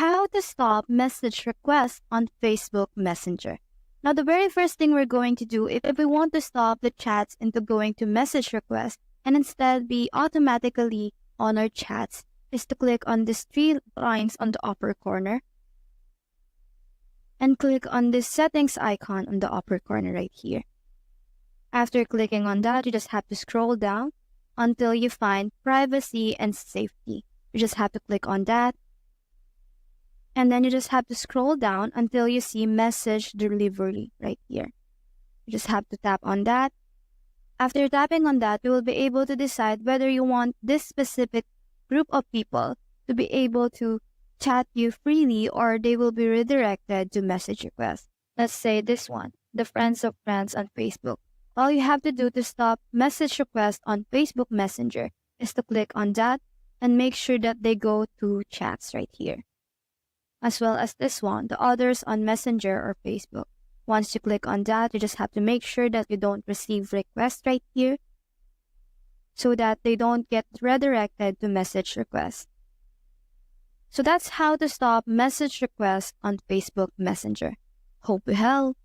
how to stop message requests on Facebook Messenger. Now, the very first thing we're going to do, if we want to stop the chats into going to message requests and instead be automatically on our chats, is to click on these three lines on the upper corner and click on this settings icon on the upper corner right here. After clicking on that, you just have to scroll down until you find privacy and safety. You just have to click on that. And then you just have to scroll down until you see message delivery right here. You just have to tap on that. After tapping on that, you will be able to decide whether you want this specific group of people to be able to chat you freely or they will be redirected to message requests. Let's say this one, the friends of friends on Facebook. All you have to do to stop message requests on Facebook Messenger is to click on that and make sure that they go to chats right here. As well as this one, the others on Messenger or Facebook. Once you click on that, you just have to make sure that you don't receive requests right here so that they don't get redirected to message requests. So that's how to stop message requests on Facebook Messenger. Hope you help.